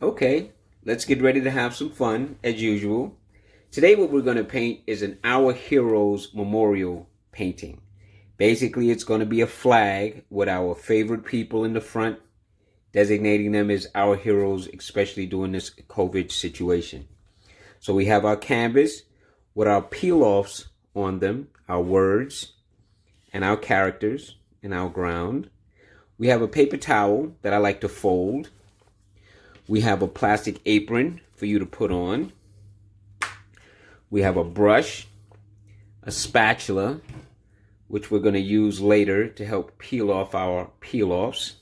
Okay, let's get ready to have some fun as usual. Today what we're going to paint is an Our Heroes Memorial painting. Basically, it's going to be a flag with our favorite people in the front, designating them as our heroes, especially during this COVID situation. So we have our canvas with our peel-offs on them, our words, and our characters, and our ground. We have a paper towel that I like to fold. We have a plastic apron for you to put on. We have a brush, a spatula, which we're going to use later to help peel off our peel-offs.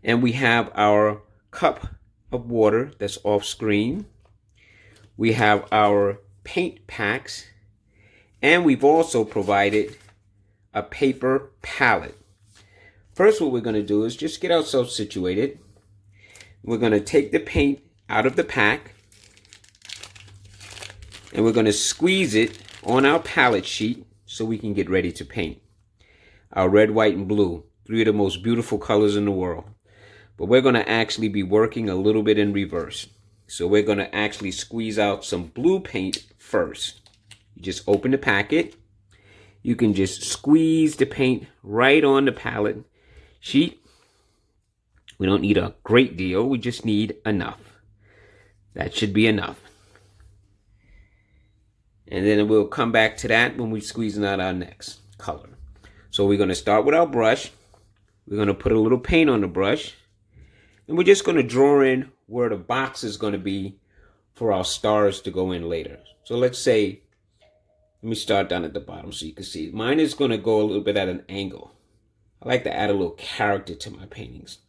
And we have our cup of water that's off screen. We have our paint packs. And we've also provided a paper palette. First, what we're going to do is just get ourselves situated. We're going to take the paint out of the pack and we're going to squeeze it on our palette sheet so we can get ready to paint. Our red, white, and blue, three of the most beautiful colors in the world. But we're going to actually be working a little bit in reverse. So we're going to actually squeeze out some blue paint first. You just open the packet. You can just squeeze the paint right on the palette sheet. We don't need a great deal, we just need enough. That should be enough. And then we'll come back to that when we're squeezing out our next color. So we're going to start with our brush. We're going to put a little paint on the brush. And we're just going to draw in where the box is going to be for our stars to go in later. So let's say, let me start down at the bottom so you can see. Mine is going to go a little bit at an angle. I like to add a little character to my paintings.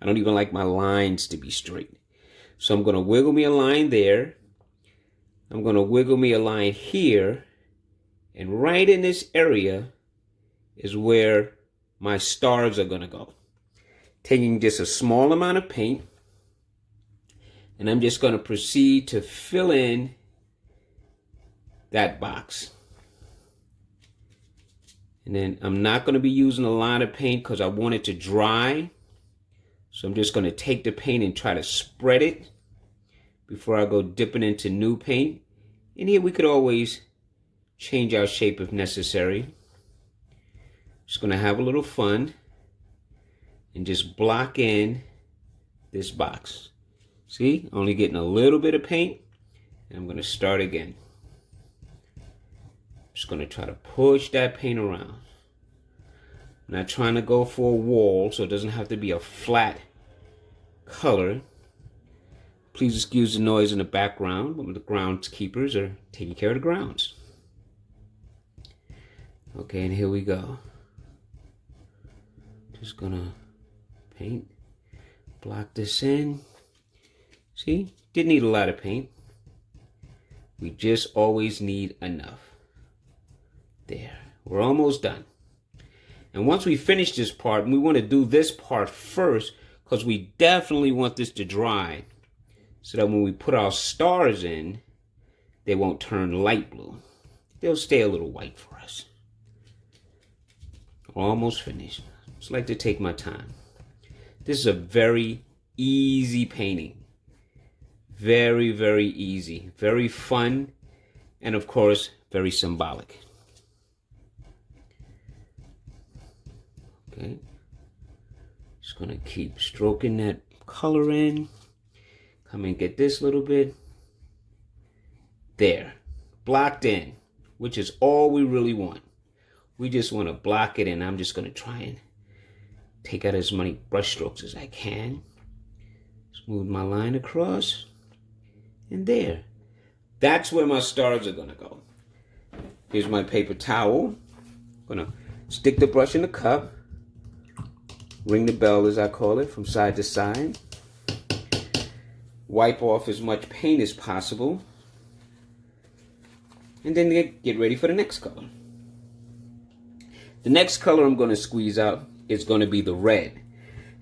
I don't even like my lines to be straight. So I'm going to wiggle me a line there. I'm going to wiggle me a line here. And right in this area is where my stars are going to go. Taking just a small amount of paint. And I'm just going to proceed to fill in that box. And then I'm not going to be using a lot of paint because I want it to dry. So I'm just going to take the paint and try to spread it before I go dipping into new paint. And here we could always change our shape if necessary. Just going to have a little fun and just block in this box. See, only getting a little bit of paint. And I'm going to start again. Just going to try to push that paint around. I'm not trying to go for a wall, so it doesn't have to be a flat color. Please excuse the noise in the background, but the groundskeepers are taking care of the grounds. Okay, and here we go. Just gonna paint, block this in. See, didn't need a lot of paint. We just always need enough. There, we're almost done. And once we finish this part, we want to do this part first because we definitely want this to dry so that when we put our stars in, they won't turn light blue. They'll stay a little white for us. Almost finished. Just like to take my time. This is a very easy painting. Very, very easy. Very fun. And of course, very symbolic. Okay, just gonna keep stroking that color in. Come and get this little bit. There, blocked in, which is all we really want. We just want to block it in. I'm just gonna try and take out as many brush strokes as I can. Smooth my line across. And there. That's where my stars are gonna go. Here's my paper towel. I'm gonna stick the brush in the cup. Ring the bell, as I call it, from side to side. Wipe off as much paint as possible. And then get ready for the next color. The next color I'm going to squeeze out is going to be the red.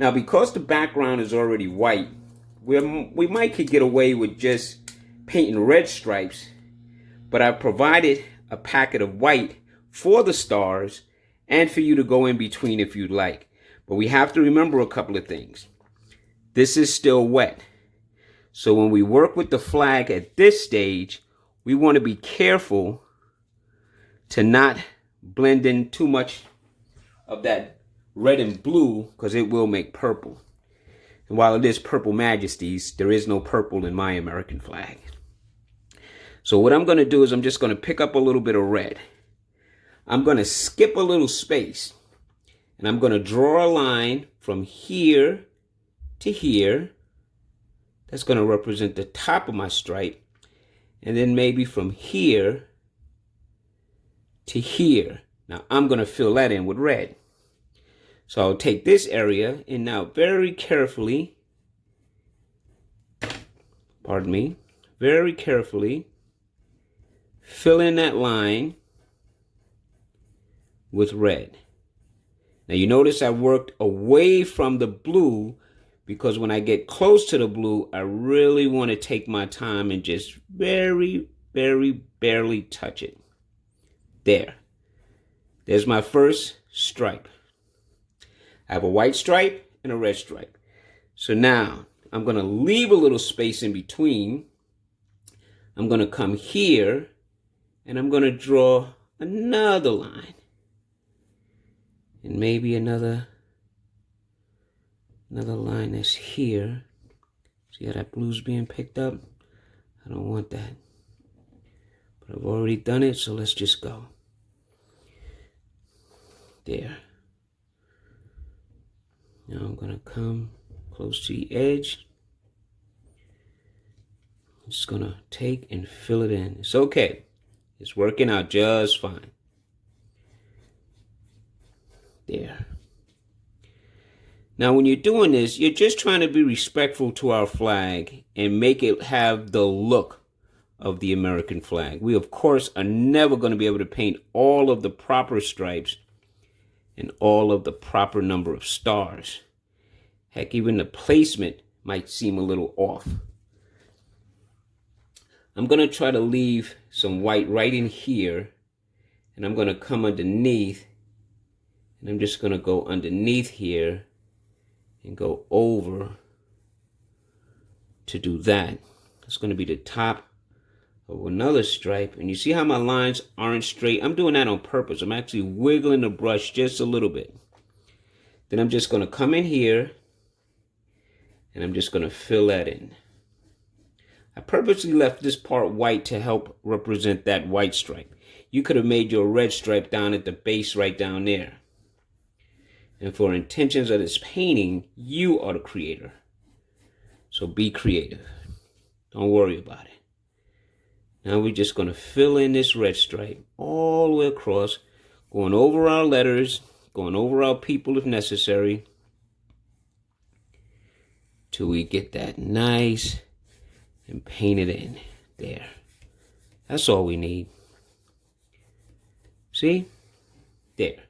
Now, because the background is already white, we might could get away with just painting red stripes. But I've provided a packet of white for the stars and for you to go in between if you'd like. But we have to remember a couple of things. This is still wet. So when we work with the flag at this stage, we want to be careful to not blend in too much of that red and blue, because it will make purple. And while it is Purple Majesties, there is no purple in my American flag. So what I'm going to do is I'm just going to pick up a little bit of red. I'm going to skip a little space. And I'm going to draw a line from here to here. That's going to represent the top of my stripe. And then maybe from here to here. Now I'm going to fill that in with red. So I'll take this area and now very carefully, pardon me, very carefully fill in that line with red. Now you notice I worked away from the blue because when I get close to the blue, I really want to take my time and just very, very barely touch it. There. There's my first stripe. I have a white stripe and a red stripe. So now I'm going to leave a little space in between. I'm going to come here and I'm going to draw another line. And maybe another line that's here. See how that blue's being picked up? I don't want that. But I've already done it, so let's just go. There. Now I'm going to come close to the edge. I'm just going to take and fill it in. It's okay. It's working out just fine. There. Now when you're doing this, you're just trying to be respectful to our flag and make it have the look of the American flag. We, of course, are never going to be able to paint all of the proper stripes and all of the proper number of stars. Heck, even the placement might seem a little off. I'm going to try to leave some white right in here, and I'm going to come underneath, and I'm just going to go underneath here and go over to do that. It's going to be the top of another stripe. And you see how my lines aren't straight? I'm doing that on purpose. I'm actually wiggling the brush just a little bit. Then I'm just going to come in here and I'm just going to fill that in. I purposely left this part white to help represent that white stripe. You could have made your red stripe down at the base right down there. And for intentions of this painting, you are the creator. So be creative. Don't worry about it. Now we're just going to fill in this red stripe all the way across, going over our letters, going over our people if necessary, till we get that nice and paint it in. There. That's all we need. See? There.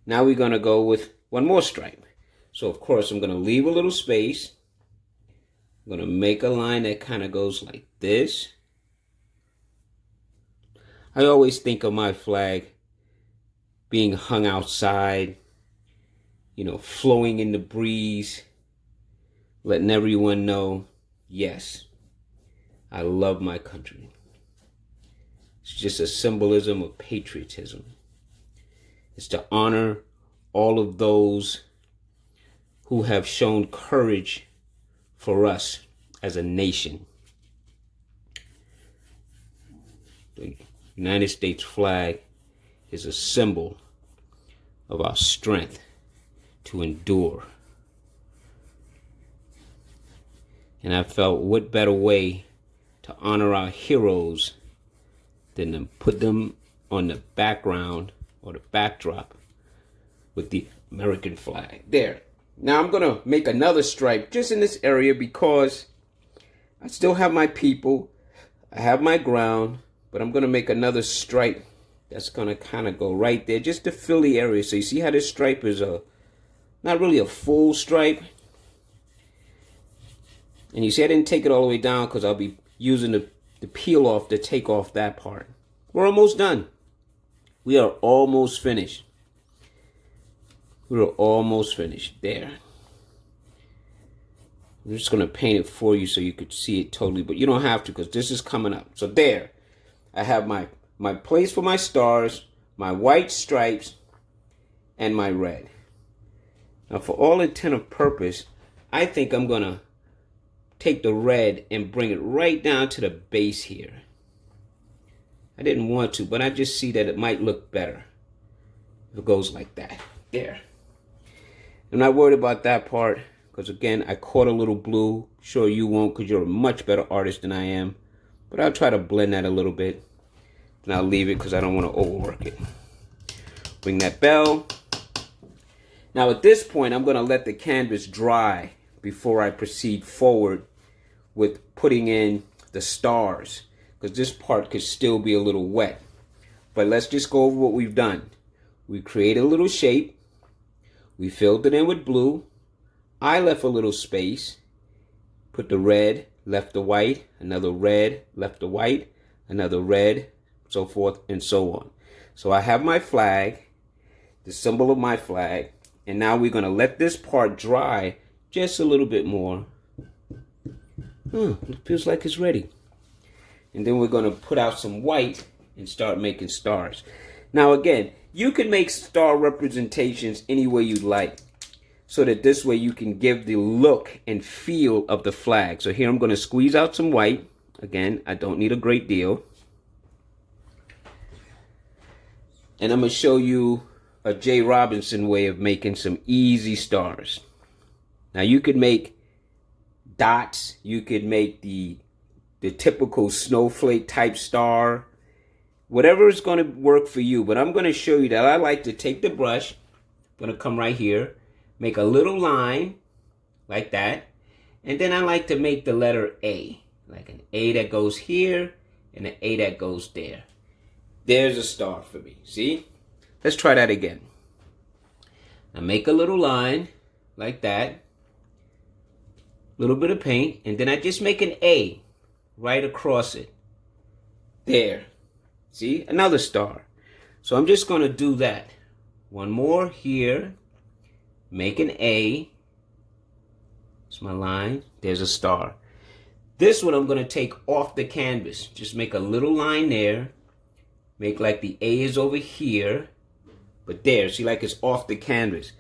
Now we're going to go with one more stripe. So of course I'm going to leave a little space. I'm going to make a line that kind of goes like this. I always think of my flag being hung outside, you know, flowing in the breeze, letting everyone know, yes, I love my country. It's just a symbolism of patriotism. It's to honor all of those who have shown courage for us as a nation. The United States flag is a symbol of our strength to endure. And I felt what better way to honor our heroes than to put them on the background or the backdrop with the American flag. There. Now I'm going to make another stripe just in this area because I still have my people. I have my ground. But I'm going to make another stripe that's going to kind of go right there just to fill the area. So you see how this stripe is not really a full stripe. And you see I didn't take it all the way down because I'll be using the peel off to take off that part. We're almost done. We are almost finished. We're almost finished. There. I'm just going to paint it for you so you could see it totally, but you don't have to because this is coming up. So there, I have my place for my stars, my white stripes, and my red. Now for all intent of purpose, I think I'm going to take the red and bring it right down to the base here. I didn't want to, but I just see that it might look better if it goes like that. There. I'm not worried about that part because, again, I caught a little blue. Sure, you won't because you're a much better artist than I am. But I'll try to blend that a little bit. And I'll leave it because I don't want to overwork it. Ring that bell. Now, at this point, I'm going to let the canvas dry before I proceed forward with putting in the stars, because this part could still be a little wet. But let's just go over what we've done. We created a little shape. We filled it in with blue. I left a little space. Put the red, left the white, another red, left the white, another red, so forth and so on. So I have my flag, the symbol of my flag, and now we're going to let this part dry just a little bit more. It feels like it's ready. And then we're going to put out some white and start making stars. Now again, you can make star representations any way you'd like, so that this way you can give the look and feel of the flag. So here I'm going to squeeze out some white. Again, I don't need a great deal. And I'm going to show you a J. Robinson way of making some easy stars. Now you could make dots, you could make the typical snowflake type star, whatever is going to work for you. But I'm going to show you that I like to take the brush, I'm going to come right here, make a little line like that, and then I like to make the letter A, like an A that goes here and an A that goes there. There's a star for me. See? Let's try that again. Now make a little line like that, little bit of paint, and then I just make an A right across it. There. See? Another star. So I'm just going to do that. One more here. Make an A. It's my line. There's a star. This one I'm going to take off the canvas. Just make a little line there. Make like the A is over here. But there, see, like it's off the canvas.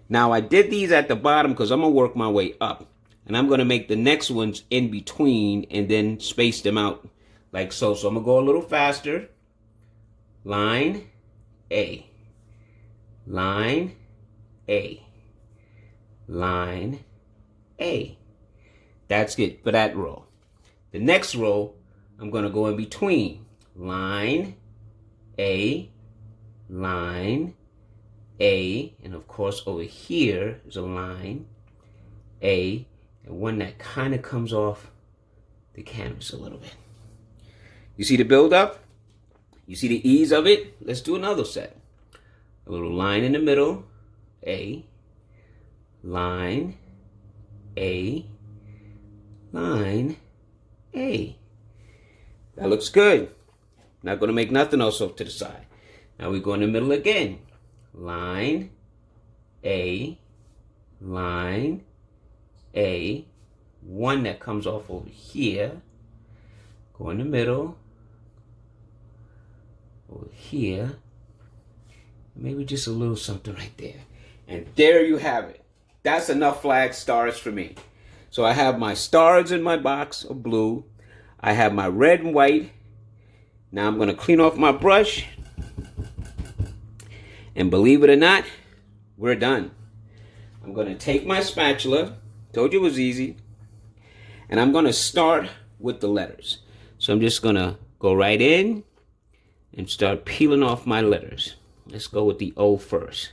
Now I did these at the bottom because I'm going to work my way up. And I'm going to make the next ones in between and then space them out like so. So I'm going to go a little faster. Line A. Line A. Line A. That's it for that row. The next row, I'm going to go in between. Line A. Line A. And of course over here is a line A. And one that kind of comes off the canvas a little bit. You see the build up? You see the ease of it? Let's do another set. A little line in the middle. A. Line. A. Line. A. That looks good. Not going to make nothing else off to the side. Now we go in the middle again. Line. A. Line. A. One that comes off over here. Go in the middle. Over here. Maybe just a little something right there. And there you have it. That's enough flag stars for me. So I have my stars in my box of blue. I have my red and white. Now I'm going to clean off my brush. And believe it or not, we're done. I'm going to take my spatula. Told you it was easy. And I'm going to start with the letters. So I'm just going to go right in and start peeling off my letters. Let's go with the O first.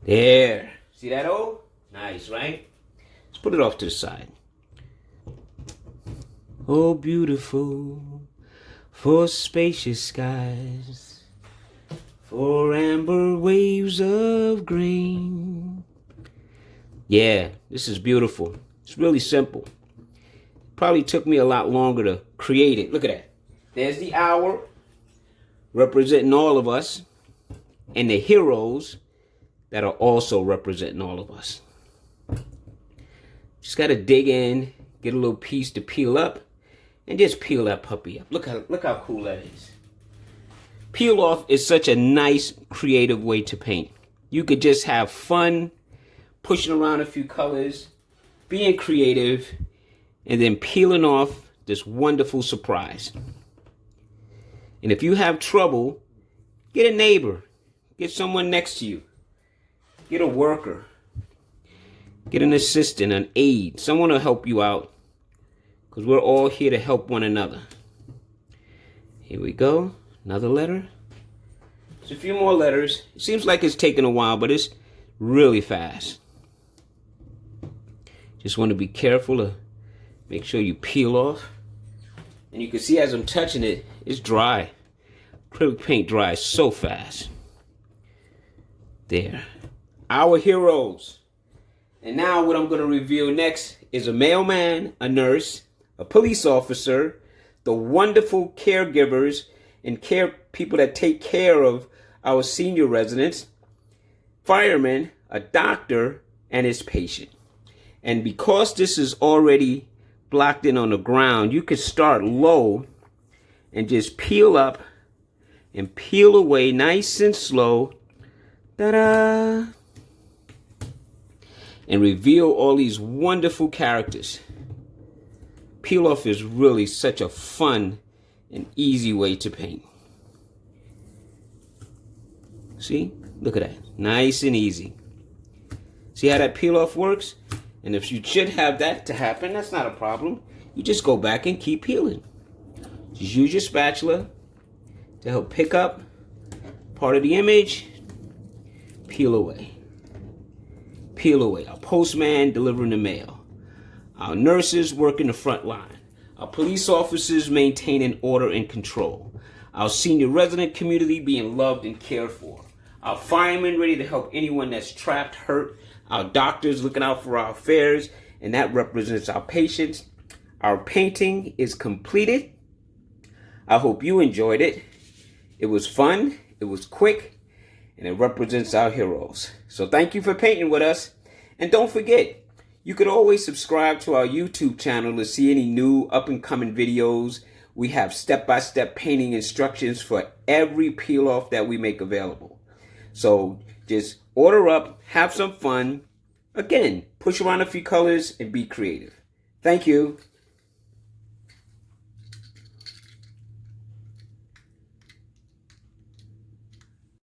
There. See that O? Nice, right? Let's put it off to the side. Oh, beautiful, for spacious skies, for amber waves of green. Yeah, this is beautiful. It's really simple. Probably took me a lot longer to create it. Look at that. There's the hour representing all of us, and the heroes that are also representing all of us. Just got to dig in, get a little piece to peel up, and just peel that puppy up. Look how cool that is. Peel off is such a nice, creative way to paint. You could just have fun, pushing around a few colors, being creative, and then peeling off this wonderful surprise. And if you have trouble, get a neighbor, get someone next to you, get a worker, get an assistant, an aide. Someone will help you out, because we're all here to help one another. Here we go. Another letter. There's a few more letters. It seems like it's taking a while, but it's really fast. Just want to be careful to make sure you peel off. And you can see as I'm touching it, it's dry. Acrylic paint dries so fast. There. Our heroes. And now what I'm going to reveal next is a mailman, a nurse, a police officer, the wonderful caregivers and people that take care of our senior residents, firemen, a doctor, and his patient. And because this is already blocked in on the ground, you can start low and just peel up and peel away nice and slow. Ta-da! And reveal all these wonderful characters. Peel off is really such a fun and easy way to paint. See? Look at that. Nice and easy. See how that peel off works? And if you should have that to happen, that's not a problem. You just go back and keep peeling. Just use your spatula to help pick up part of the image. Peel away. Peel away. Our postman delivering the mail. Our nurses working the front line. Our police officers maintaining order and control. Our senior resident community being loved and cared for. Our firemen ready to help anyone that's trapped, hurt. Our doctors looking out for our affairs. And that represents our patients. Our painting is completed. I hope you enjoyed it. It was fun. It was quick. And it represents our heroes. So thank you for painting with us. And don't forget, you could always subscribe to our YouTube channel to see any new up-and-coming videos. We have step-by-step painting instructions for every peel-off that we make available. So just order up, have some fun. Again, push around a few colors and be creative. Thank you.